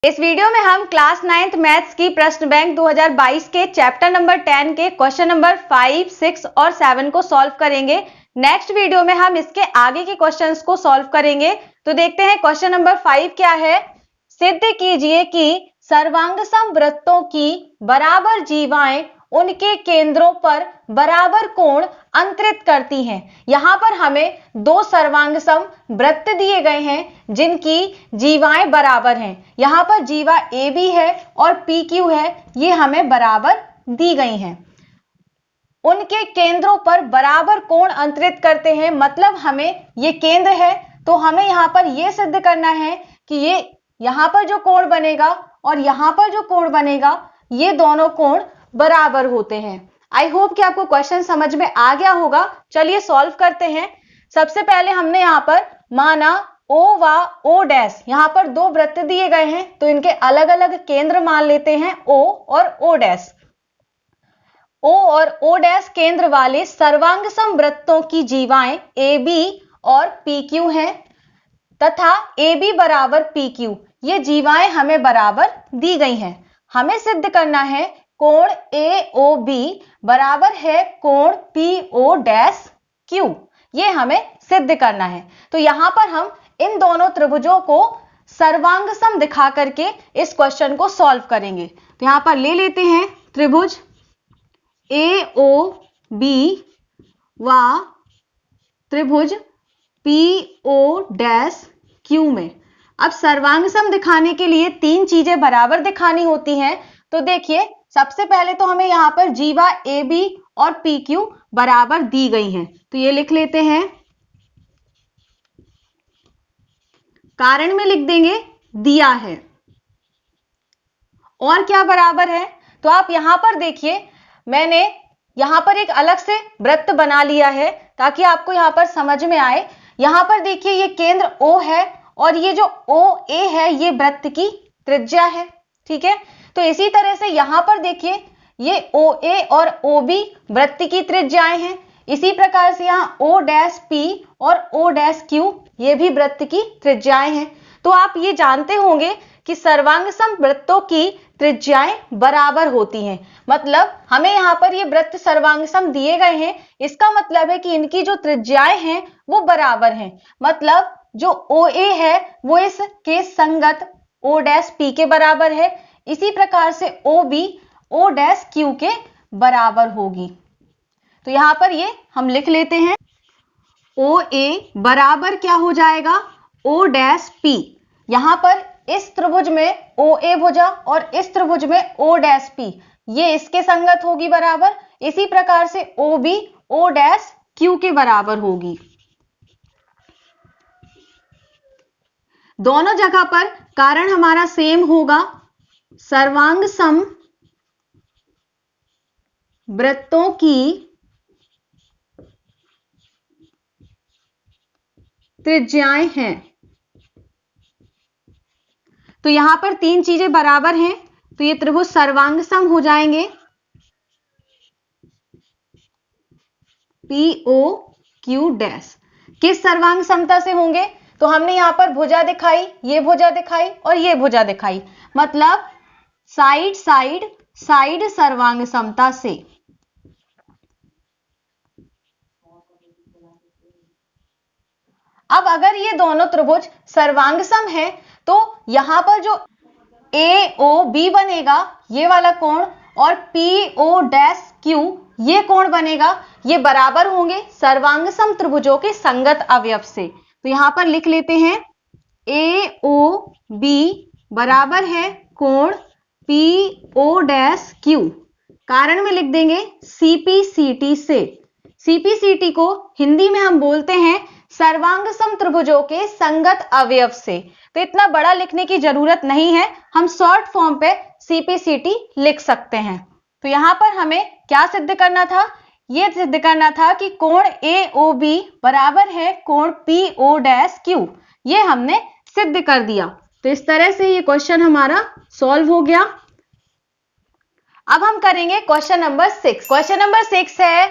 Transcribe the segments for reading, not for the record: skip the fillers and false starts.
इस वीडियो में हम क्लास 9th मैथ्स की प्रश्न बैंक 2022 के चैप्टर नंबर 10 के क्वेश्चन नंबर 5, 6 और 7 को सॉल्व करेंगे। नेक्स्ट वीडियो में हम इसके आगे के क्वेश्चंस को सॉल्व करेंगे। तो देखते हैं क्वेश्चन नंबर 5 क्या है। सिद्ध कीजिए कि सर्वांगसम वृत्तों की बराबर जीवाएं उनके केंद्रों पर बराबर कोण अंतरित करती हैं। यहाँ पर हमें दो सर्वांगसम वृत्त दिए गए हैं जिनकी जीवाएं बराबर हैं। यहाँ पर जीवा ए बी है और पी क्यू है, ये हमें बराबर दी गई हैं। उनके केंद्रों पर बराबर कोण अंतरित करते हैं, मतलब हमें ये केंद्र है तो हमें यहाँ पर ये सिद्ध करना है कि ये यहाँ पर जो कोण बनेगा और यहाँ पर जो कोण बनेगा ये दोनों कोण बराबर होते हैं। आई होप कि आपको क्वेश्चन समझ में आ गया होगा। चलिए सॉल्व करते हैं। सबसे पहले हमने यहाँ पर माना O व O डैश, यहाँ पर दो वृत्त दिए गए हैं तो इनके अलग अलग केंद्र मान लेते हैं O और O डैश। O और O डैश केंद्र वाले सर्वांगसम वृत्तों की जीवाएं AB और PQ हैं तथा AB बराबर PQ, ये जीवाएं हमें बराबर दी गई हैं। हमें सिद्ध करना है कोण AOB बराबर है कोण PO डैश Q, ये हमें सिद्ध करना है। तो यहां पर हम इन दोनों त्रिभुजों को सर्वांगसम दिखा करके इस क्वेश्चन को सॉल्व करेंगे। तो यहां पर ले लेते हैं त्रिभुज AOB व त्रिभुज PO डैश Q में। अब सर्वांगसम दिखाने के लिए तीन चीजें बराबर दिखानी होती हैं। तो देखिए, सबसे पहले तो हमें यहाँ पर जीवा AB और PQ बराबर दी गई हैं, तो ये लिख लेते हैं। कारण में लिख देंगे दिया है। और क्या बराबर है, तो आप यहां पर देखिए, मैंने यहां पर एक अलग से वृत्त बना लिया है ताकि आपको यहां पर समझ में आए। यहां पर देखिए ये केंद्र O है और ये जो OA है ये वृत्त की त्रिज्या है, ठीक है। तो इसी तरह से यहां पर देखिए ये OA और OB वृत्त की त्रिज्याएं हैं। इसी प्रकार से यहाँ O डैश P और O डैश Q ये भी वृत्त की त्रिज्याएं हैं। तो आप ये जानते होंगे कि सर्वांगसम वृत्तों की त्रिज्याएं बराबर होती हैं। मतलब हमें यहाँ पर ये वृत्त सर्वांगसम दिए गए हैं, इसका मतलब है कि इनकी जो त्रिज्याएं हैं वो बराबर हैं। मतलब जो OA है वो इस के संगत O डैश P के बराबर है, इसी प्रकार से OB O डैश Q के बराबर होगी। तो यहां पर ये हम लिख लेते हैं। OA बराबर क्या हो जाएगा, O डैश P। यहां पर इस त्रिभुज में OA भुजा और इस त्रिभुज में O डैश P, ये इसके संगत होगी बराबर। इसी प्रकार से OB O डैश Q के बराबर होगी। दोनों जगह पर कारण हमारा सेम होगा। सर्वांगसम वृत्तों की त्रिज्याएं हैं। तो यहां पर तीन चीजें बराबर हैं तो ये त्रिभुज सर्वांगसम हो जाएंगे। POQ डैश किस सर्वांग समता से होंगे, तो हमने यहां पर भुजा दिखाई, ये भुजा दिखाई और ये भुजा दिखाई, मतलब साइड साइड साइड सर्वांग समता से। अब अगर ये दोनों त्रिभुज सर्वांगसम है तो यहां पर जो AOB बनेगा ये वाला कोण और PO डैश Q ये कोण बनेगा, ये बराबर होंगे सर्वांगसम त्रिभुजों के संगत अवयव से। तो यहां पर लिख लेते हैं AOB बराबर है कोण PO डैश Q। कारण में लिख देंगे CPCT से। CPCT को हिंदी में हम बोलते हैं सर्वांगसम त्रिभुजों के संगत अवयव से। तो इतना बड़ा लिखने की जरूरत नहीं है, हम शॉर्ट फॉर्म पे CPCT लिख सकते हैं। तो यहां पर हमें क्या सिद्ध करना था, यह सिद्ध करना था कि कोण AOB बराबर है कोण PO डैश Q, ये हमने सिद्ध कर दिया। तो इस तरह से ये क्वेश्चन हमारा सॉल्व हो गया। अब हम करेंगे क्वेश्चन नंबर 6। क्वेश्चन नंबर 6 है,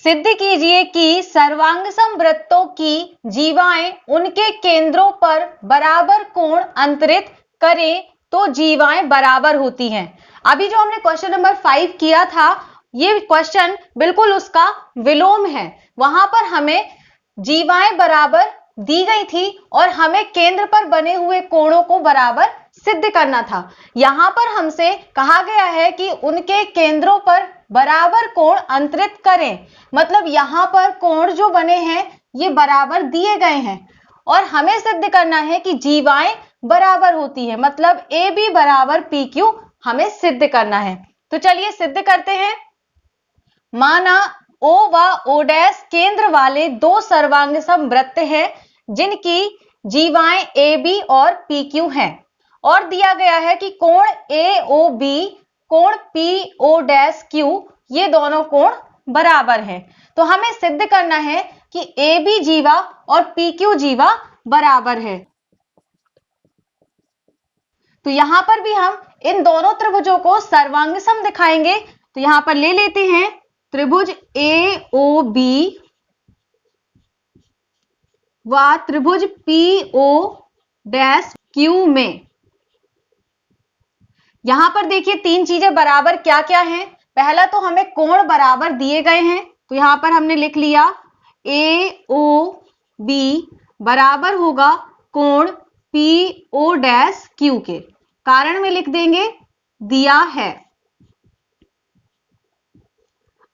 सिद्ध कीजिए कि सर्वांगसम वृत्तों की जीवाएं उनके केंद्रों पर बराबर कोण अंतरित करें तो जीवाएं बराबर होती हैं। अभी जो हमने क्वेश्चन नंबर 5 किया था, ये क्वेश्चन बिल्कुल उसका विलोम है। वहां पर हमें जीवाएं बराबर दी गई थी और हमें केंद्र पर बने हुए कोणों को बराबर सिद्ध करना था। यहां पर हमसे कहा गया है कि उनके केंद्रों पर बराबर कोण अंतरित करें। मतलब यहां पर कोण जो बने हैं ये बराबर दिए गए हैं और हमें सिद्ध करना है कि जीवाएं बराबर होती है। मतलब ए बी बराबर पी क्यू हमें सिद्ध करना है। तो चलिए सिद्ध करते हैं। माना O व O' केंद्र वाले दो सर्वांगसम वृत्त हैं जिनकी जीवाएं ए बी और पी क्यू हैं और दिया गया है कि कोण AOB कोण PO'Q ये दोनों कोण बराबर हैं। तो हमें सिद्ध करना है कि AB जीवा और PQ जीवा बराबर है। तो यहां पर भी हम इन दोनों त्रिभुजों को सर्वांगसम दिखाएंगे। तो यहां पर ले लेते हैं त्रिभुज AOB व त्रिभुज PO'Q में। यहां पर देखिए तीन चीजें बराबर क्या क्या हैं। पहला तो हमें कोण बराबर दिए गए हैं, तो यहां पर हमने लिख लिया AOB बराबर होगा कोण PO'Q के। कारण में लिख देंगे दिया है।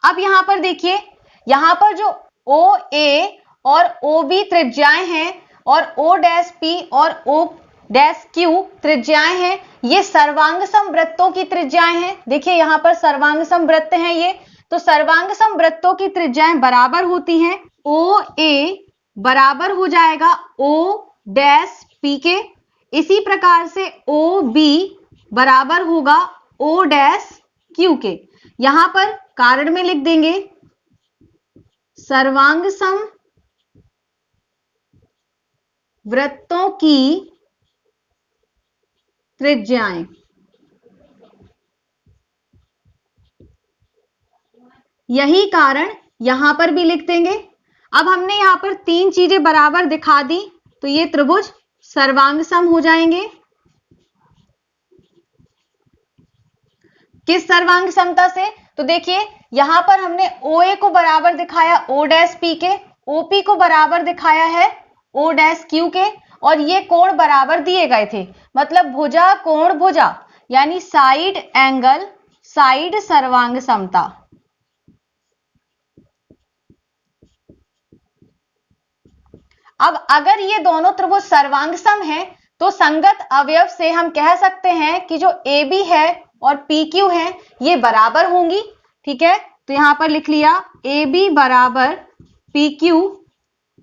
अब यहां पर देखिए, यहां पर जो OA और OB त्रिज्याएं हैं और O'P और O'Q त्रिज्याएं हैं, ये सर्वांगसम वृत्तों की त्रिज्याएं हैं। देखिए यहां पर सर्वांगसम वृत्त हैं ये, तो सर्वांगसम वृत्तों की त्रिज्याएं बराबर होती हैं। OA बराबर हो जाएगा O'P के। इसी प्रकार से OB बराबर होगा O'Q के। यहां पर कारण में लिख देंगे सर्वांगसम वृत्तों की त्रिज्याएं। यही कारण यहां पर भी लिख देंगे। अब हमने यहां पर तीन चीजें बराबर दिखा दी, तो ये त्रिभुज सर्वांगसम हो जाएंगे। किस सर्वांग समता से? तो देखिए यहां पर हमने OA को बराबर दिखाया O'P के, OP को बराबर दिखाया है O'Q के और ये कोण बराबर दिए गए थे। मतलब भुजा कोण भुजा यानी साइड एंगल साइड सर्वांग समता। अब अगर ये दोनों त्रिभुज सर्वांगसम हैं तो संगत अवयव से हम कह सकते हैं कि जो AB है और PQ है ये बराबर होंगी। ठीक है, तो यहां पर लिख लिया AB बराबर PQ।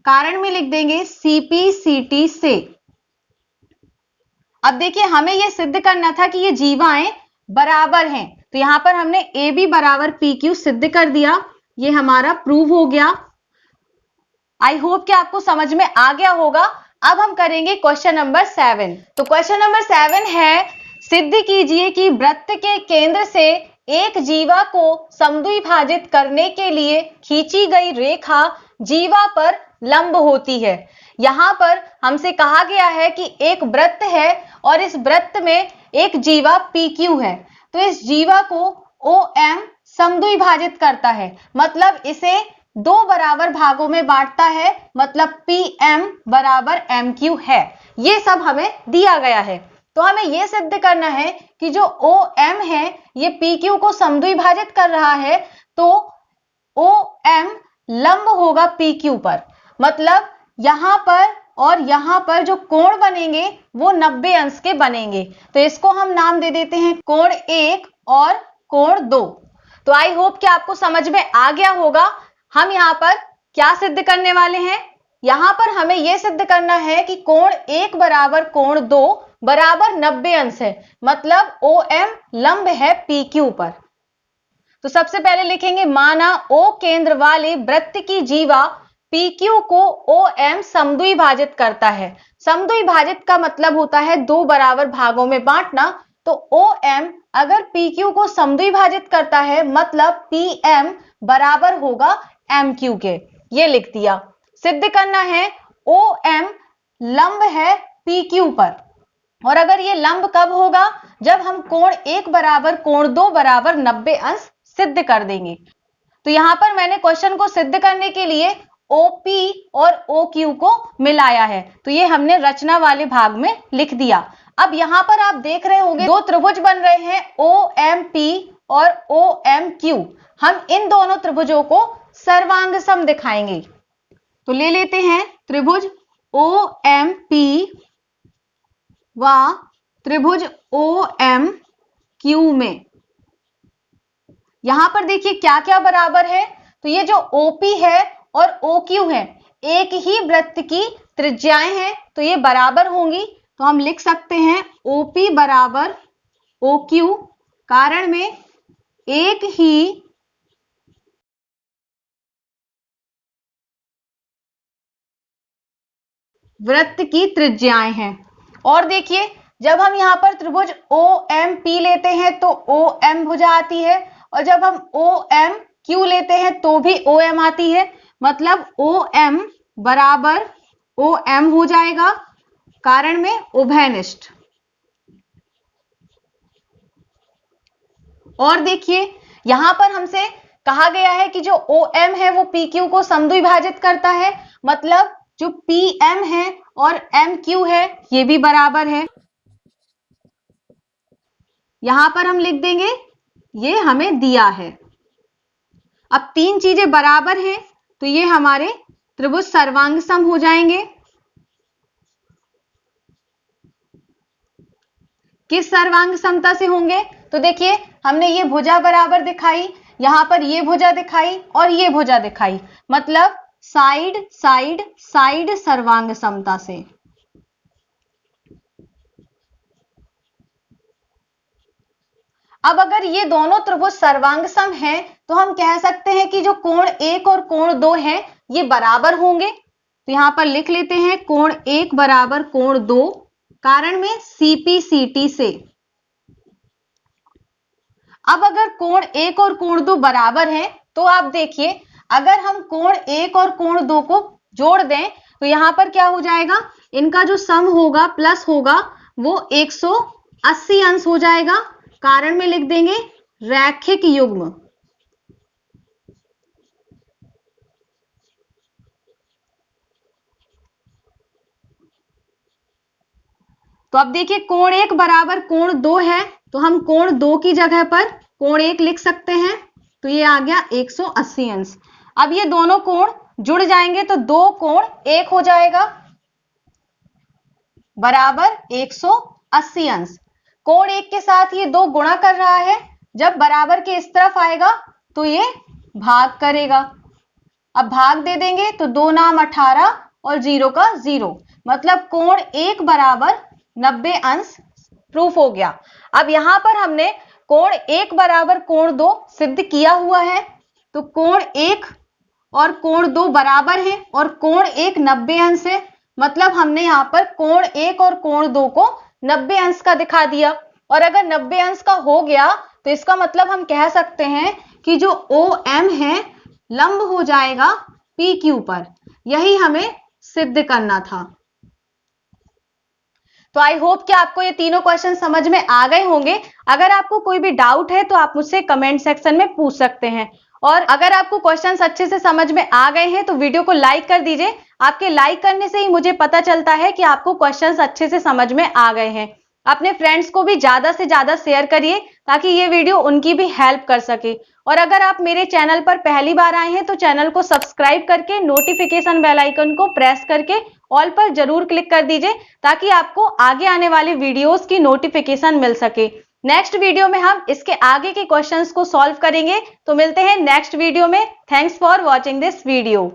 कारण में लिख देंगे CP CT से। अब देखिए हमें यह सिद्ध करना था कि ये जीवाएं बराबर हैं, तो यहां पर हमने AB बराबर PQ सिद्ध कर दिया। ये हमारा प्रूव हो गया। आई होप कि आपको समझ में आ गया होगा। अब हम करेंगे क्वेश्चन नंबर 7। तो क्वेश्चन नंबर 7 है, सिद्ध कीजिए कि वृत्त के केंद्र से एक जीवा को समद्विभाजित करने के लिए खींची गई रेखा जीवा पर लंब होती है। यहां पर हमसे कहा गया है कि एक वृत्त है और इस वृत्त में एक जीवा PQ है, तो इस जीवा को OM समद्विभाजित करता है। मतलब इसे दो बराबर भागों में बांटता है। मतलब PM बराबर MQ है। ये सब हमें दिया गया है, तो हमें यह सिद्ध करना है कि जो OM है ये PQ को समद्विभाजित कर रहा है, तो OM लंब होगा PQ पर। मतलब यहां पर और यहां पर जो कोण बनेंगे वो 90 अंश के बनेंगे। तो इसको हम नाम दे देते हैं कोण 1 और कोण 2। तो आई होप कि आपको समझ में आ गया होगा। हम यहां पर क्या सिद्ध करने वाले हैं? यहां पर हमें यह सिद्ध करना है कि कोण 1 बराबर कोण 2 बराबर 90 अंश है। मतलब OM लंब है PQ पर। तो सबसे पहले लिखेंगे, माना O केंद्र वाले वृत्त की जीवा PQ को OM समद्विभाजित करता है। समद्विभाजित का मतलब होता है दो बराबर भागों में बांटना। तो OM अगर PQ को समद्विभाजित करता है मतलब PM बराबर होगा MQ के। ये लिख दिया। सिद्ध करना है OM लंब है PQ पर। और अगर ये लंब कब होगा, जब हम कोण 1 बराबर कोण 2 बराबर 90 अंश सिद्ध कर देंगे। तो यहां पर मैंने क्वेश्चन को सिद्ध करने के लिए OP और OQ को मिलाया है, तो ये हमने रचना वाले भाग में लिख दिया। अब यहां पर आप देख रहे होंगे दो त्रिभुज बन रहे हैं OMP और OMQ। हम इन दोनों त्रिभुजों को सर्वांग सम दिखाएंगे। तो ले लेते हैं त्रिभुज OMP व त्रिभुज OMQ में। यहां पर देखिए क्या क्या बराबर है। तो ये जो OP है और OQ है, एक ही वृत्त की त्रिज्याएं हैं, तो ये बराबर होंगी। तो हम लिख सकते हैं OP बराबर OQ, कारण में एक ही वृत्त की त्रिज्याएं हैं। और देखिए जब हम यहां पर त्रिभुज OMP लेते हैं तो OM भुजा आती है, और जब हम OMQ लेते हैं तो भी OM आती है, मतलब OM बराबर OM हो जाएगा, कारण में उभयनिष्ठ। और देखिए यहां पर हमसे कहा गया है कि जो OM है वो PQ को समद्विभाजित करता है, मतलब जो PM है और MQ है ये भी बराबर है। यहां पर हम लिख देंगे ये हमें दिया है। अब तीन चीजें बराबर हैं तो ये हमारे त्रिभुज सर्वांग सम हो जाएंगे। किस सर्वांग समता से होंगे? तो देखिए हमने ये भुजा बराबर दिखाई, यहां पर ये भुजा दिखाई और ये भुजा दिखाई, मतलब साइड साइड साइड सर्वांग समता से। अब अगर ये दोनों त्रिभुज सर्वांग सम हैं तो हम कह सकते हैं कि जो कोण 1 और कोण 2 है ये बराबर होंगे। तो यहां पर लिख लेते हैं कोण 1 बराबर कोण 2, कारण में CP CT से। अब अगर कोण 1 और कोण 2 बराबर हैं तो आप देखिए अगर हम कोण 1 और कोण 2 को जोड़ दें तो यहां पर क्या हो जाएगा, इनका जो सम होगा प्लस होगा वो 180 अंश हो जाएगा, कारण में लिख देंगे रैखिक युग्म। तो अब देखिए कोण 1 बराबर कोण 2 है, तो हम कोण 2 की जगह पर कोण 1 लिख सकते हैं, तो ये आ गया 180 अंश। अब ये दोनों कोण जुड़ जाएंगे तो दो कोण 1 हो जाएगा बराबर 180 अंश। कोण 1 के साथ ये 2 गुणा कर रहा है, जब बराबर के इस तरफ आएगा तो ये भाग करेगा। अब भाग दे देंगे तो 2 नाम 18 और 0 का 0, मतलब कोण 1 बराबर 90 अंश प्रूफ हो गया। अब यहां पर हमने कोण 1 बराबर कोण 2 सिद्ध किया हुआ है, तो कोण 1 और कोण 2 बराबर है और कोण 1 90 अंश है, मतलब हमने यहां पर कोण 1 और कोण 2 को 90 अंश का दिखा दिया। और अगर 90 अंश का हो गया तो इसका मतलब हम कह सकते हैं कि जो OM है लंब हो जाएगा PQ पर। यही हमें सिद्ध करना था। तो आई होप कि आपको ये तीनों क्वेश्चन समझ में आ गए होंगे। अगर आपको कोई भी डाउट है तो आप मुझसे कमेंट सेक्शन में पूछ सकते हैं। और अगर आपको क्वेश्चंस अच्छे से समझ में आ गए हैं तो वीडियो को लाइक कर दीजिए। आपके लाइक करने से ही मुझे पता चलता है कि आपको क्वेश्चंस अच्छे से समझ में आ गए हैं। अपने फ्रेंड्स को भी ज्यादा से ज्यादा शेयर करिए ताकि ये वीडियो उनकी भी हेल्प कर सके। और अगर आप मेरे चैनल पर पहली बार आए हैं तो चैनल को सब्सक्राइब करके नोटिफिकेशन बेल आइकन को प्रेस करके ऑल पर जरूर क्लिक कर दीजिए ताकि आपको आगे आने वाले वीडियोस की नोटिफिकेशन मिल सके। नेक्स्ट वीडियो में हम इसके आगे के क्वेश्चंस को सॉल्व करेंगे। तो मिलते हैं नेक्स्ट वीडियो में। Thanks for watching this video.